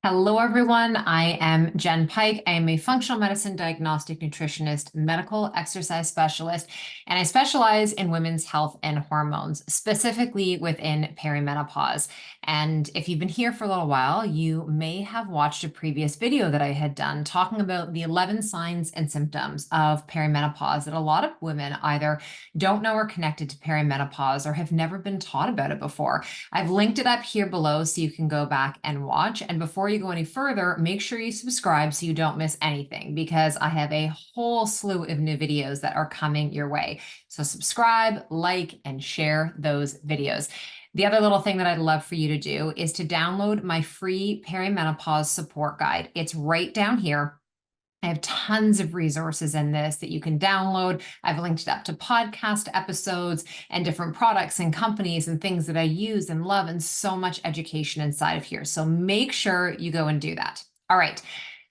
Hello, everyone. I am Jenn Pike. I am a functional medicine diagnostic nutritionist, medical exercise specialist, and I specialize in women's health and hormones, specifically within perimenopause. And if you've been here for a little while, you may have watched a previous video that I had done talking about the 11 signs and symptoms of perimenopause that a lot of women either don't know are connected to perimenopause or have never been taught about it before. I've linked it up here below so you can go back and watch. And before you go any further, make sure you subscribe so you don't miss anything, because I have a whole slew of new videos that are coming your way. So subscribe, like, and share those videos. The other little thing that I'd love for you to do is to download my free perimenopause support guide. It's right down here. I have tons of resources in this that you can download. I've linked it up to podcast episodes and different products and companies and things that I use and love, and so much education inside of here. So make sure you go and do that. All right.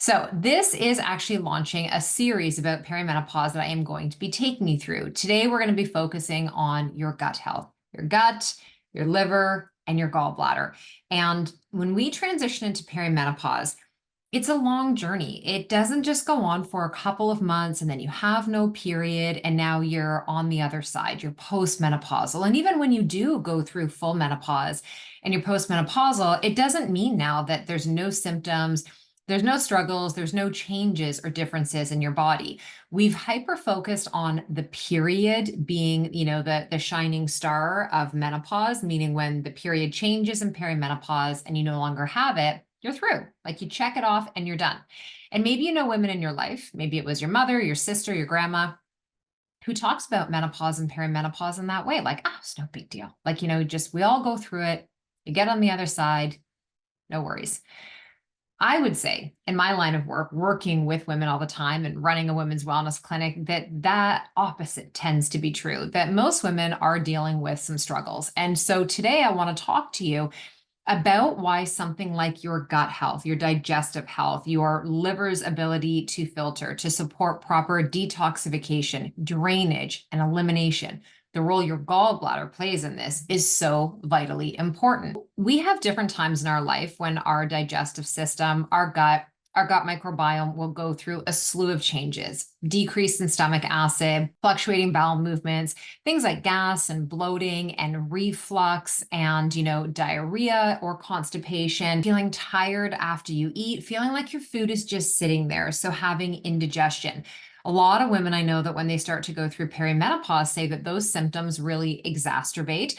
So this is actually launching a series about perimenopause that I am going to be taking you through. Today, we're going to be focusing on your gut health, your gut, your liver, and your gallbladder. And when we transition into perimenopause, it's a long journey. It doesn't just go on for a couple of months and then you have no period and now you're on the other side, you're postmenopausal. And even when you do go through full menopause and you're postmenopausal, it doesn't mean now that there's no symptoms, there's no struggles, there's no changes or differences in your body. We've hyper-focused on the period being, the shining star of menopause, meaning when the period changes in perimenopause and you no longer have it, you're through. Like, you check it off and you're done. And maybe you know women in your life, maybe it was your mother, your sister, your grandma, who talks about menopause and perimenopause in that way. Like, it's no big deal. Like, we all go through it. You get on the other side, no worries. I would say in my line of work, working with women all the time and running a women's wellness clinic, that opposite tends to be true, that most women are dealing with some struggles. And so today I want to talk to you about why something like your gut health, your digestive health, your liver's ability to filter, to support proper detoxification, drainage, and elimination, the role your gallbladder plays in this is so vitally important. We have different times in our life when our digestive system, our gut microbiome will go through a slew of changes: decrease in stomach acid, fluctuating bowel movements, things like gas and bloating and reflux and, diarrhea or constipation, feeling tired after you eat, feeling like your food is just sitting there. So having indigestion. A lot of women I know that when they start to go through perimenopause say that those symptoms really exacerbate,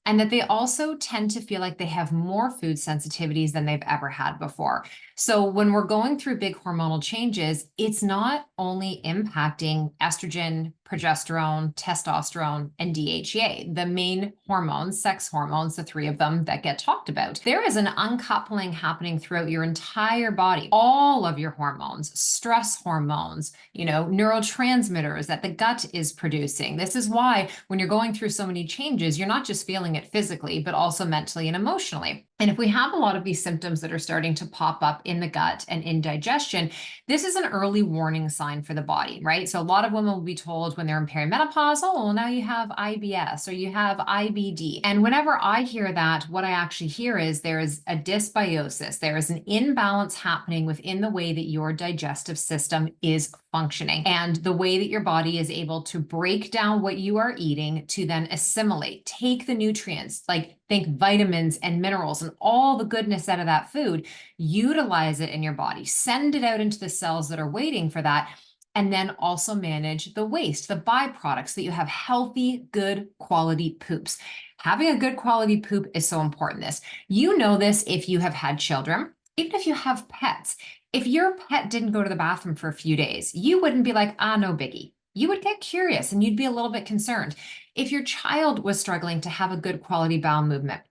and that they also tend to feel like they have more food sensitivities than they've ever had before. So when we're going through big hormonal changes, it's not only impacting estrogen, progesterone, testosterone, and DHEA, the main hormones, sex hormones, the three of them that get talked about. There is an uncoupling happening throughout your entire body, all of your hormones, stress hormones, neurotransmitters that the gut is producing. This is why when you're going through so many changes, you're not just feeling it physically, but also mentally and emotionally. And if we have a lot of these symptoms that are starting to pop up in the gut and in digestion, this is an early warning sign for the body, right? So a lot of women will be told when they're in perimenopause, oh, well, now you have IBS or you have IBD. And whenever I hear that, what I actually hear is there is a dysbiosis. There is an imbalance happening within the way that your digestive system is functioning and the way that your body is able to break down what you are eating to then assimilate, take the nutrients, like think vitamins and minerals and all the goodness out of that food, utilize it in your body, send it out into the cells that are waiting for that, and then also manage the waste, the byproducts, so that you have healthy, good quality poops. Having a good quality poop is so important. You know this if you have had children, even if you have pets. If your pet didn't go to the bathroom for a few days, you wouldn't be like, no biggie. You would get curious and you'd be a little bit concerned. If your child was struggling to have a good quality bowel movement,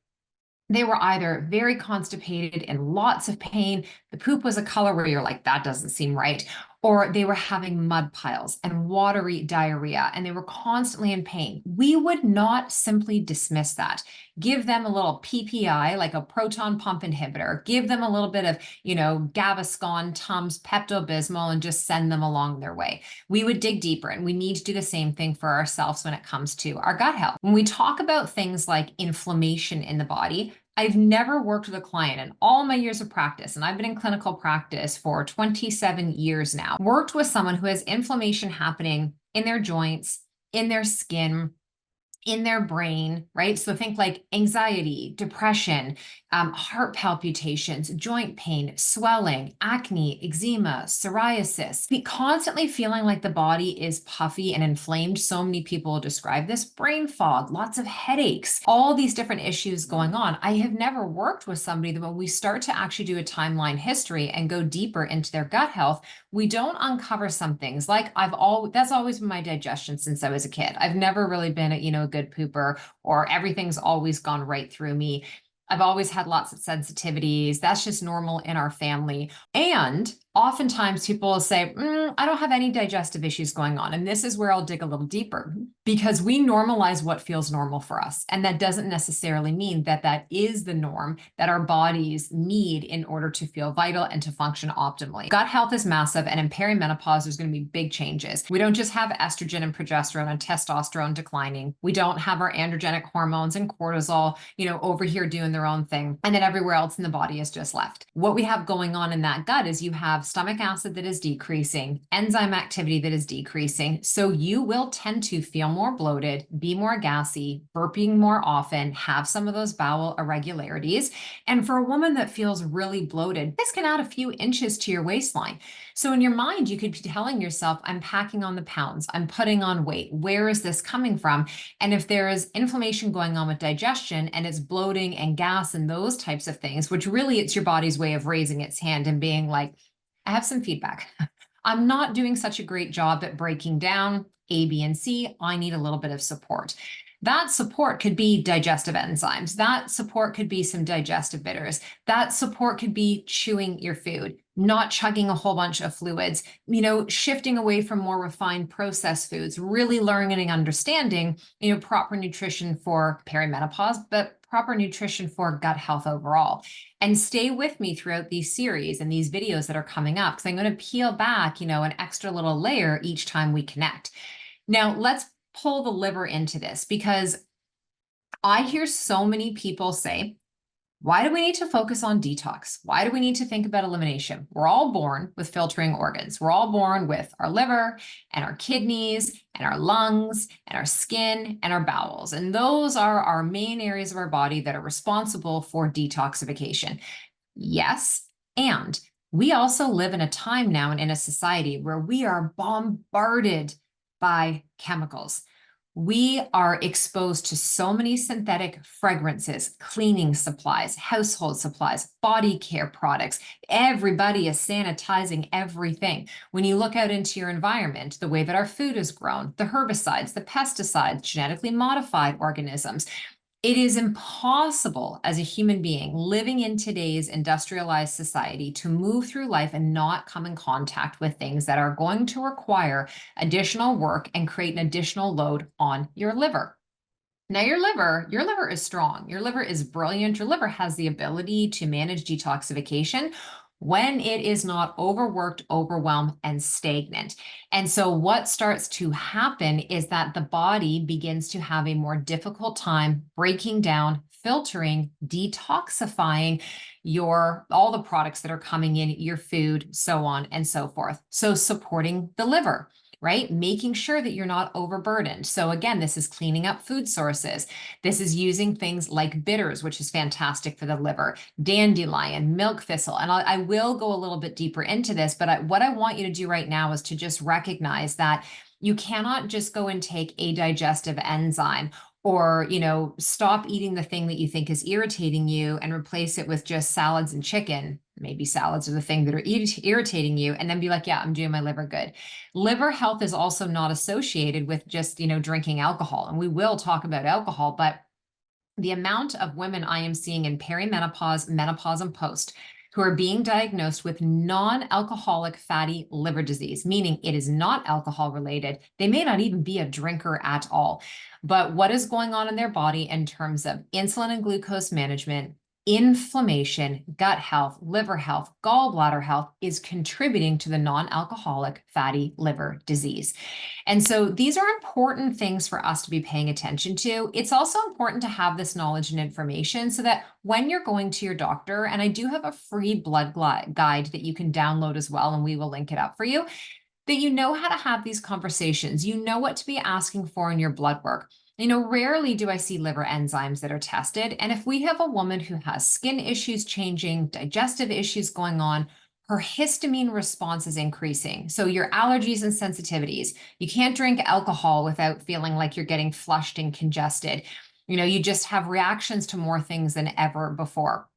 they were either very constipated and lots of pain, the poop was a color where you're like, that doesn't seem right, or they were having mud piles and watery diarrhea and they were constantly in pain, we would not simply dismiss that. Give them a little PPI, like a proton pump inhibitor, give them a little bit of, Gaviscon, Tums, Pepto-Bismol, and just send them along their way. We would dig deeper, and we need to do the same thing for ourselves when it comes to our gut health. When we talk about things like inflammation in the body, I've never worked with a client in all my years of practice, and I've been in clinical practice for 27 years now, worked with someone who has inflammation happening in their joints, in their skin, in their brain, right? So think like anxiety, depression, heart palpitations, joint pain, swelling, acne, eczema, psoriasis, constantly feeling like the body is puffy and inflamed. So many people describe this, brain fog, lots of headaches, all these different issues going on. I have never worked with somebody that when we start to actually do a timeline history and go deeper into their gut health, we don't uncover some things like that's always been my digestion since I was a kid. I've never really been a good pooper, or everything's always gone right through me. I've always had lots of sensitivities. That's just normal in our family. And oftentimes people will say, I don't have any digestive issues going on. And this is where I'll dig a little deeper, because we normalize what feels normal for us. And that doesn't necessarily mean that that is the norm that our bodies need in order to feel vital and to function optimally. Gut health is massive. And in perimenopause, there's going to be big changes. We don't just have estrogen and progesterone and testosterone declining. We don't have our androgenic hormones and cortisol, over here doing their own thing. And then everywhere else in the body is just left. What we have going on in that gut is you have stomach acid that is decreasing, enzyme activity that is decreasing. So you will tend to feel more bloated, be more gassy, burping more often, have some of those bowel irregularities. And for a woman that feels really bloated, this can add a few inches to your waistline. So in your mind, you could be telling yourself, I'm packing on the pounds, I'm putting on weight. Where is this coming from? And if there is inflammation going on with digestion and it's bloating and gas and those types of things, which really it's your body's way of raising its hand and being like, I have some feedback. I'm not doing such a great job at breaking down A, B, and C. I need a little bit of support. That support could be digestive enzymes. That support could be some digestive bitters. That support could be chewing your food, not chugging a whole bunch of fluids, shifting away from more refined processed foods, really learning and understanding, proper nutrition for perimenopause, but proper nutrition for gut health overall. And stay with me throughout these series and these videos that are coming up, because I'm going to peel back, an extra little layer each time we connect. Now, let's pull the liver into this, because I hear so many people say, why do we need to focus on detox? Why do we need to think about elimination? We're all born with filtering organs. We're all born with our liver and our kidneys and our lungs and our skin and our bowels. And those are our main areas of our body that are responsible for detoxification. Yes, and we also live in a time now and in a society where we are bombarded by chemicals. We are exposed to so many synthetic fragrances, cleaning supplies, household supplies, body care products. Everybody is sanitizing everything. When you look out into your environment, the way that our food is grown, the herbicides, the pesticides, genetically modified organisms, it is impossible as a human being living in today's industrialized society to move through life and not come in contact with things that are going to require additional work and create an additional load on your liver. Now, your liver is strong. Your liver is brilliant. Your liver has the ability to manage detoxification when it is not overworked, overwhelmed, and stagnant. And so what starts to happen is that the body begins to have a more difficult time breaking down, filtering, detoxifying all the products that are coming in, your food, so on and so forth. So supporting the liver, right? Making sure that you're not overburdened. So again, this is cleaning up food sources. This is using things like bitters, which is fantastic for the liver, dandelion, milk thistle. And I will go a little bit deeper into this, but what I want you to do right now is to just recognize that you cannot just go and take a digestive enzyme or, stop eating the thing that you think is irritating you and replace it with just salads and chicken. Maybe salads are the thing that are irritating you, and then be like, yeah, I'm doing my liver good. Liver health is also not associated with just, drinking alcohol. And we will talk about alcohol, but the amount of women I am seeing in perimenopause, menopause, and post who are being diagnosed with non-alcoholic fatty liver disease, meaning it is not alcohol related. They may not even be a drinker at all. But what is going on in their body in terms of insulin and glucose management, inflammation, gut health, liver health, gallbladder health is contributing to the non-alcoholic fatty liver disease. And so these are important things for us to be paying attention to. It's also important to have this knowledge and information so that when you're going to your doctor, and I do have a free blood guide that you can download as well, and we will link it up for you, that you know how to have these conversations. You know what to be asking for in your blood work. Rarely do I see liver enzymes that are tested. And if we have a woman who has skin issues changing, digestive issues going on, her histamine response is increasing. So your allergies and sensitivities, you can't drink alcohol without feeling like you're getting flushed and congested. You just have reactions to more things than ever before.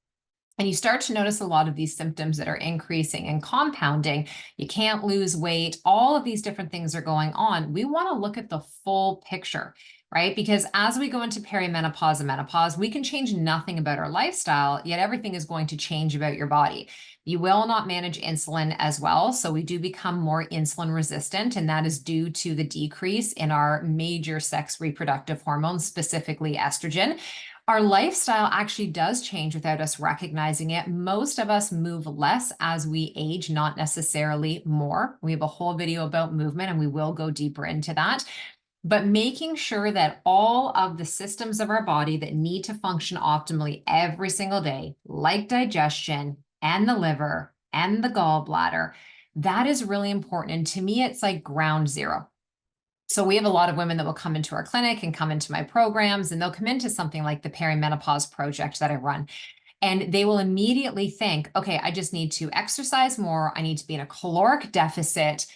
And you start to notice a lot of these symptoms that are increasing and compounding. You can't lose weight. All of these different things are going on. We want to look at the full picture, right? Because as we go into perimenopause and menopause, we can change nothing about our lifestyle, yet everything is going to change about your body. You will not manage insulin as well. So we do become more insulin resistant, and that is due to the decrease in our major sex reproductive hormones, specifically estrogen. Our lifestyle actually does change without us recognizing it. Most of us move less as we age, not necessarily more. We have a whole video about movement, and we will go deeper into that. But making sure that all of the systems of our body that need to function optimally every single day, like digestion and the liver and the gallbladder, that is really important. And to me, it's like ground zero. So we have a lot of women that will come into our clinic and come into my programs, and they'll come into something like the Perimenopause project that I run. And they will immediately think, okay, I just need to exercise more. I need to be in a caloric deficit.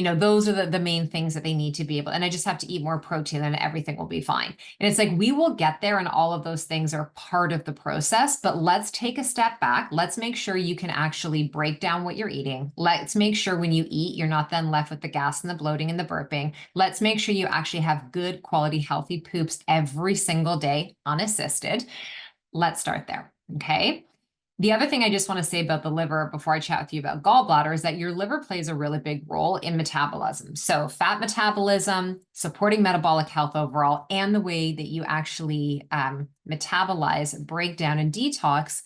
Those are the main things that they need to be able, and I just have to eat more protein and everything will be fine. And it's like, we will get there, and all of those things are part of the process, but let's take a step back. Let's make sure you can actually break down what you're eating. Let's make sure when you eat, you're not then left with the gas and the bloating and the burping. Let's make sure you actually have good quality, healthy poops every single day, unassisted. Let's start there. Okay. The other thing I just want to say about the liver before I chat with you about gallbladder is that your liver plays a really big role in metabolism. So fat metabolism, supporting metabolic health overall, and the way that you actually metabolize, break down, and detox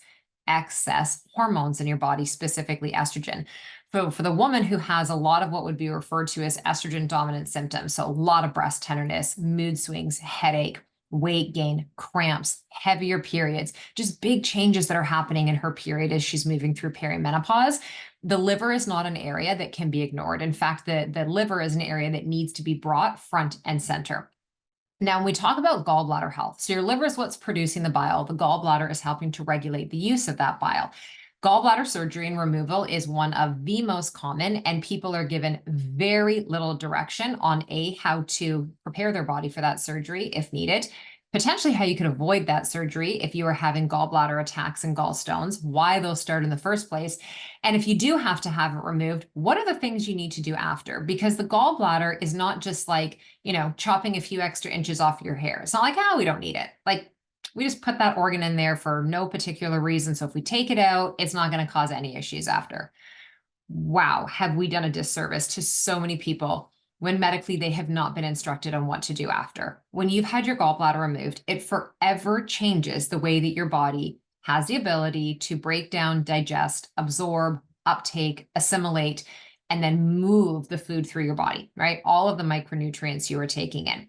excess hormones in your body, specifically estrogen. So for the woman who has a lot of what would be referred to as estrogen dominant symptoms, so a lot of breast tenderness, mood swings, headache, weight gain, cramps, heavier periods, just big changes that are happening in her period as she's moving through perimenopause. The liver is not an area that can be ignored. In fact, the liver is an area that needs to be brought front and center. Now, when we talk about gallbladder health, so your liver is what's producing the bile. The gallbladder is helping to regulate the use of that bile. Gallbladder surgery and removal is one of the most common, and people are given very little direction on how to prepare their body for that surgery if needed, potentially how you could avoid that surgery if you are having gallbladder attacks and gallstones, why those start in the first place. And if you do have to have it removed, what are the things you need to do after? Because the gallbladder is not just like, chopping a few extra inches off your hair. It's not like, we don't need it. Like, we just put that organ in there for no particular reason. So if we take it out, it's not going to cause any issues after. Wow, have we done a disservice to so many people when medically they have not been instructed on what to do after? When you've had your gallbladder removed, it forever changes the way that your body has the ability to break down, digest, absorb, uptake, assimilate, and then move the food through your body, right? All of the micronutrients you are taking in.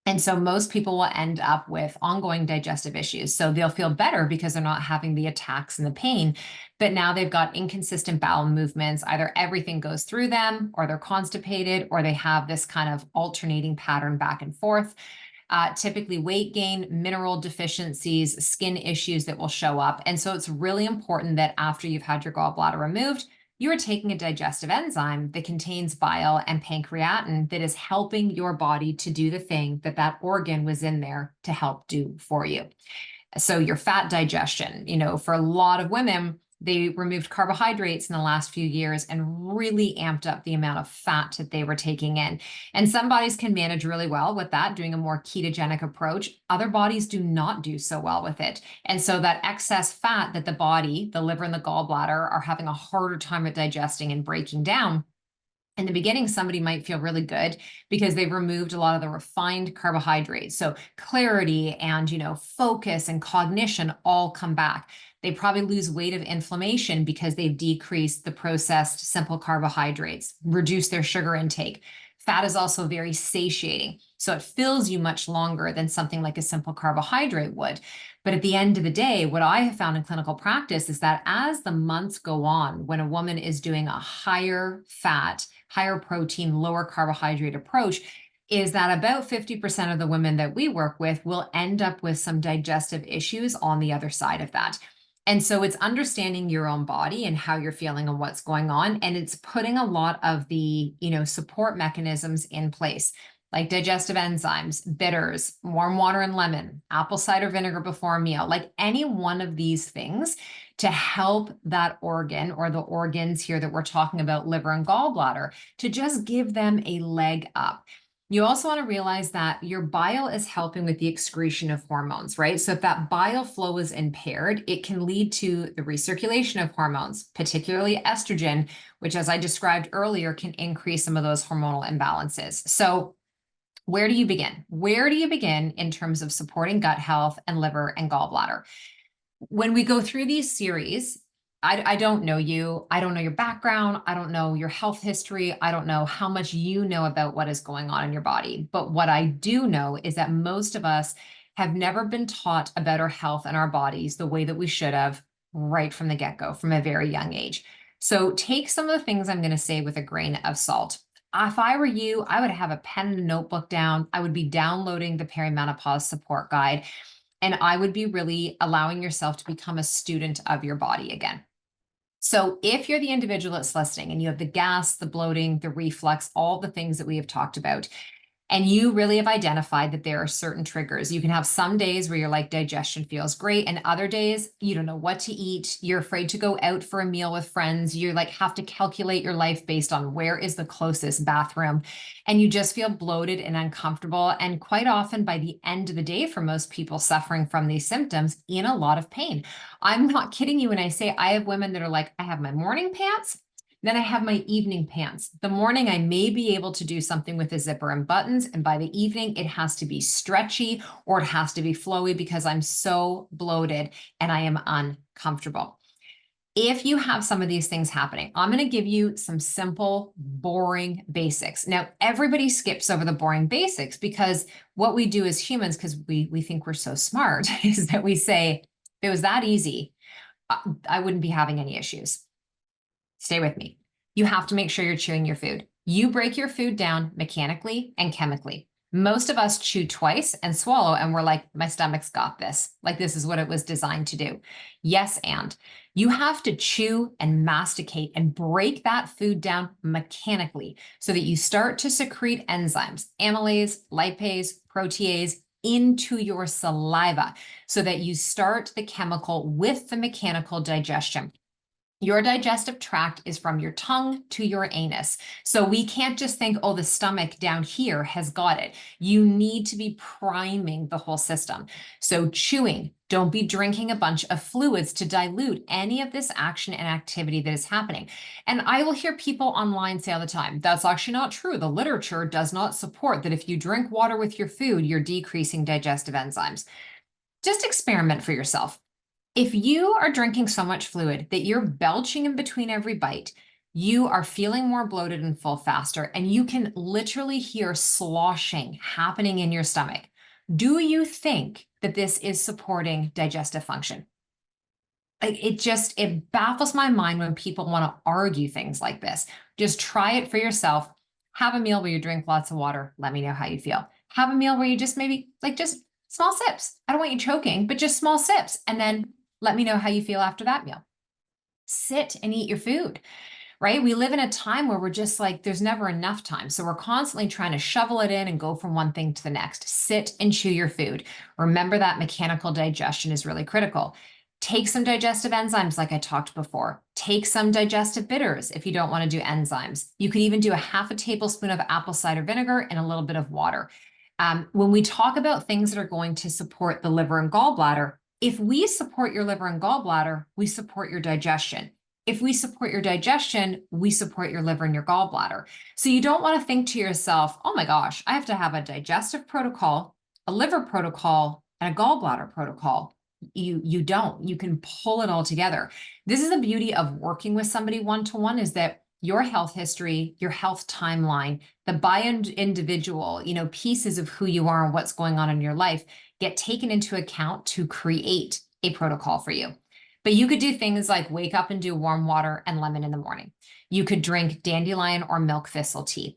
And so most people will end up with ongoing digestive issues. So they'll feel better because they're not having the attacks and the pain, but now they've got inconsistent bowel movements. Either everything goes through them, or they're constipated, or they have this kind of alternating pattern back and forth. Typically weight gain, mineral deficiencies, skin issues that will show up. And so it's really important that after you've had your gallbladder removed, you are taking a digestive enzyme that contains bile and pancreatin that is helping your body to do the thing that that organ was in there to help do for you. So your fat digestion, for a lot of women, they removed carbohydrates in the last few years and really amped up the amount of fat that they were taking in. And some bodies can manage really well with that, doing a more ketogenic approach. Other bodies do not do so well with it. And so that excess fat that the body, the liver and the gallbladder, are having a harder time at digesting and breaking down, In the beginning, somebody might feel really good because they've removed a lot of the refined carbohydrates. So clarity and, focus and cognition all come back. They probably lose weight of inflammation because they've decreased the processed simple carbohydrates, reduced their sugar intake. Fat is also very satiating. So it fills you much longer than something like a simple carbohydrate would. But at the end of the day, what I have found in clinical practice is that as the months go on, when a woman is doing a higher fat, higher protein, lower carbohydrate approach, is that about 50% of the women that we work with will end up with some digestive issues on the other side of that. And so it's understanding your own body and how you're feeling and what's going on. And it's putting a lot of the, support mechanisms in place, like digestive enzymes, bitters, warm water and lemon, apple cider vinegar before a meal, like any one of these things to help that organ or the organs here that we're talking about, liver and gallbladder, to just give them a leg up. You also want to realize that your bile is helping with the excretion of hormones, right? So if that bile flow is impaired, it can lead to the recirculation of hormones, particularly estrogen, which, as I described earlier, can increase some of those hormonal imbalances. So where do you begin? Where do you begin in terms of supporting gut health and liver and gallbladder? When we go through these series, I don't know you. I don't know your background. I don't know your health history. I don't know how much you know about what is going on in your body. But what I do know is that most of us have never been taught about our health and our bodies the way that we should have right from the get-go, from a very young age. So take some of the things I'm going to say with a grain of salt. If I were you, I would have a pen and a notebook down. I would be downloading the perimenopause support guide, and I would be really allowing yourself to become a student of your body again. So if you're the individual that's listening and you have the gas, the bloating, the reflux, all the things that we have talked about, and you really have identified that there are certain triggers. You can have some days where you're like, digestion feels great, and other days you don't know what to eat. You're afraid to go out for a meal with friends. You like have to calculate your life based on where is the closest bathroom, and you just feel bloated and uncomfortable. And quite often by the end of the day, for most people suffering from these symptoms, in a lot of pain. I'm not kidding you when I say I have women that are like, I have my morning pants, then I have my evening pants. The morning, I may be able to do something with the zipper and buttons. And by the evening, it has to be stretchy or it has to be flowy because I'm so bloated and I am uncomfortable. If you have some of these things happening, I'm going to give you some simple, boring basics. Now, everybody skips over the boring basics because what we do as humans, because we think we're so smart, is that we say, if it was that easy, I wouldn't be having any issues. Stay with me. You have to make sure you're chewing your food. You break your food down mechanically and chemically. Most of us chew twice and swallow, and we're like, my stomach's got this. Like, this is what it was designed to do. Yes, and you have to chew and masticate and break that food down mechanically so that you start to secrete enzymes, amylase, lipase, protease, into your saliva so that you start the chemical with the mechanical digestion. Your digestive tract is from your tongue to your anus. So we can't just think, oh, the stomach down here has got it. You need to be priming the whole system. So chewing, don't be drinking a bunch of fluids to dilute any of this action and activity that is happening. And I will hear people online say all the time, that's actually not true. The literature does not support that if you drink water with your food, you're decreasing digestive enzymes. Just experiment for yourself. If you are drinking so much fluid that you're belching in between every bite, you are feeling more bloated and full faster, and you can literally hear sloshing happening in your stomach. Do you think that this is supporting digestive function? Like it baffles my mind when people want to argue things like this. Just try it for yourself. Have a meal where you drink lots of water. Let me know how you feel. Have a meal where you just maybe just small sips. I don't want you choking, but just small sips. And then let me know how you feel after that meal. Sit and eat your food, right? We live in a time where we're just like, there's never enough time. So we're constantly trying to shovel it in and go from one thing to the next. Sit and chew your food. Remember that mechanical digestion is really critical. Take some digestive enzymes like I talked before. Take some digestive bitters if you don't want to do enzymes. You could even do a half a tablespoon of apple cider vinegar and a little bit of water. When we talk about things that are going to support the liver and gallbladder, if we support your liver and gallbladder, we support your digestion. If we support your digestion, we support your liver and your gallbladder. So you don't want to think to yourself, oh my gosh, I have to have a digestive protocol, a liver protocol, and a gallbladder protocol. You don't. You can pull it all together. This is the beauty of working with somebody one-to-one, is that your health history, your health timeline, the individual, pieces of who you are and what's going on in your life get taken into account to create a protocol for you. But you could do things like wake up and do warm water and lemon in the morning. You could drink dandelion or milk thistle tea.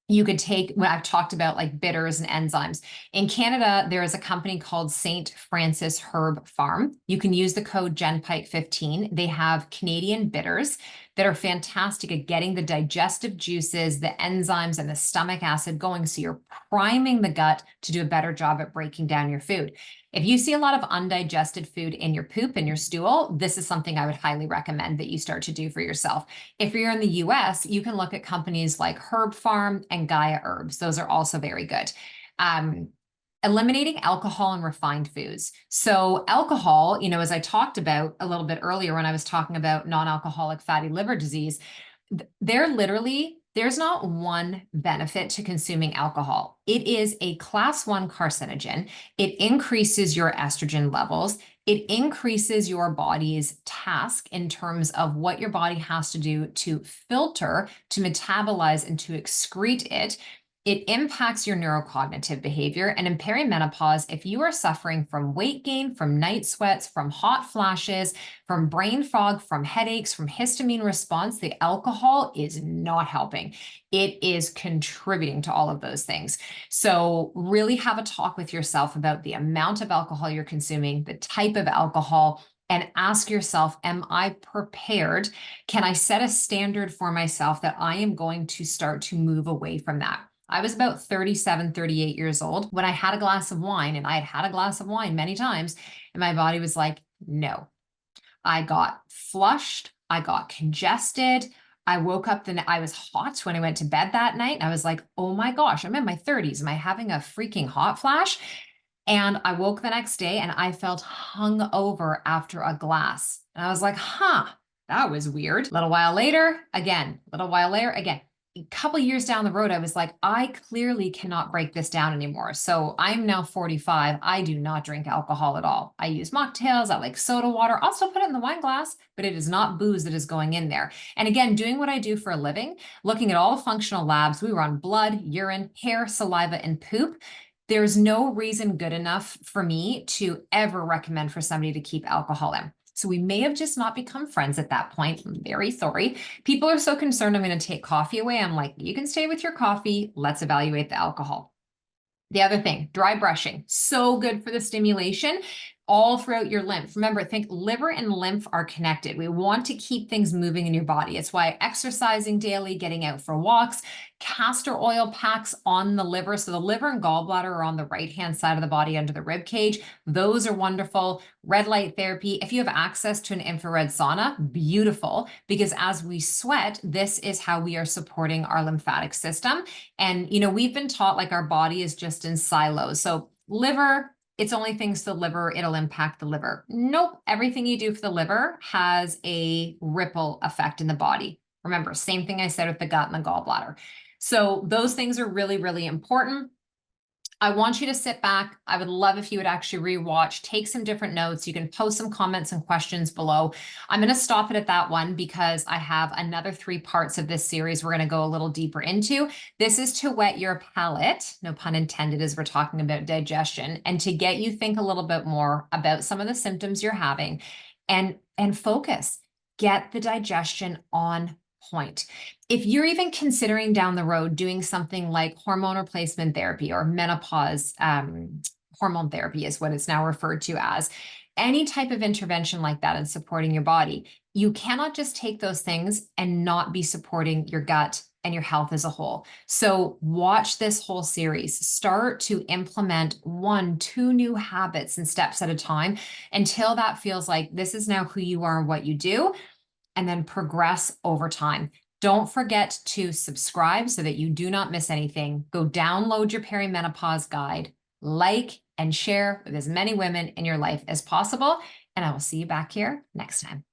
You could take, when I've talked about like bitters and enzymes. In Canada, there is a company called St. Francis Herb Farm. You can use the code JennPike15. They have Canadian bitters that are fantastic at getting the digestive juices, the enzymes, and the stomach acid going. So you're priming the gut to do a better job at breaking down your food. If you see a lot of undigested food in your poop and your stool, this is something I would highly recommend that you start to do for yourself. If you're in the US, you can look at companies like Herb Farm and Gaia Herbs. Those are also very good. Eliminating alcohol and refined foods. So alcohol, as I talked about a little bit earlier when I was talking about non-alcoholic fatty liver disease, there's not one benefit to consuming alcohol. It is a class 1 carcinogen. It increases your estrogen levels. It increases your body's task in terms of what your body has to do to filter, to metabolize, and to excrete it. It impacts your neurocognitive behavior. And in perimenopause, if you are suffering from weight gain, from night sweats, from hot flashes, from brain fog, from headaches, from histamine response, the alcohol is not helping. It is contributing to all of those things. So really have a talk with yourself about the amount of alcohol you're consuming, the type of alcohol, and ask yourself, am I prepared? Can I set a standard for myself that I am going to start to move away from that? I was about 37, 38 years old when I had a glass of wine, and I had had a glass of wine many times, and my body was like, no. I got flushed. I got congested. I woke up, I was hot when I went to bed that night. And I was like, oh my gosh, I'm in my 30s. Am I having a freaking hot flash? And I woke the next day and I felt hungover after a glass. And I was like, that was weird. A little while later, again. A couple years down the road, I was like, I clearly cannot break this down anymore. So I'm now 45. I do not drink alcohol at all. I use mocktails. I like soda water. I'll still put it in the wine glass, but it is not booze that is going in there. And again, doing what I do for a living, looking at all the functional labs, we run blood, urine, hair, saliva, and poop. There's no reason good enough for me to ever recommend for somebody to keep alcohol in. So we may have just not become friends at that point. I'm very sorry. People are so concerned I'm going to take coffee away. I'm like, you can stay with your coffee. Let's evaluate the alcohol. The other thing, dry brushing. So good for the stimulation all throughout your lymph. Remember, think liver and lymph are connected. We want to keep things moving in your body. It's why exercising daily, getting out for walks, castor oil packs on the liver. So the liver and gallbladder are on the right-hand side of the body under the rib cage. Those are wonderful. Red light therapy. If you have access to an infrared sauna, beautiful, because as we sweat, this is how we are supporting our lymphatic system. And, we've been taught like our body is just in silos. So liver, it's only things to the liver, it'll impact the liver. Nope, everything you do for the liver has a ripple effect in the body. Remember, same thing I said with the gut and the gallbladder. So those things are really, really important. I want you to sit back. I would love if you would actually rewatch, take some different notes. You can post some comments and questions below. I'm going to stop it at that one because I have another 3 parts of this series we're going to go a little deeper into. This is to whet your palate, no pun intended, as we're talking about digestion, and to get you think a little bit more about some of the symptoms you're having and focus. Get the digestion on point. If you're even considering down the road doing something like hormone replacement therapy or menopause hormone therapy is what it's now referred to as, any type of intervention like that in supporting your body, you cannot just take those things and not be supporting your gut and your health as a whole. So watch this whole series. Start to implement 1, 2 new habits and steps at a time until that feels like this is now who you are and what you do, and then progress over time. Don't forget to subscribe so that you do not miss anything. Go download your perimenopause guide, like and share with as many women in your life as possible, and I will see you back here next time.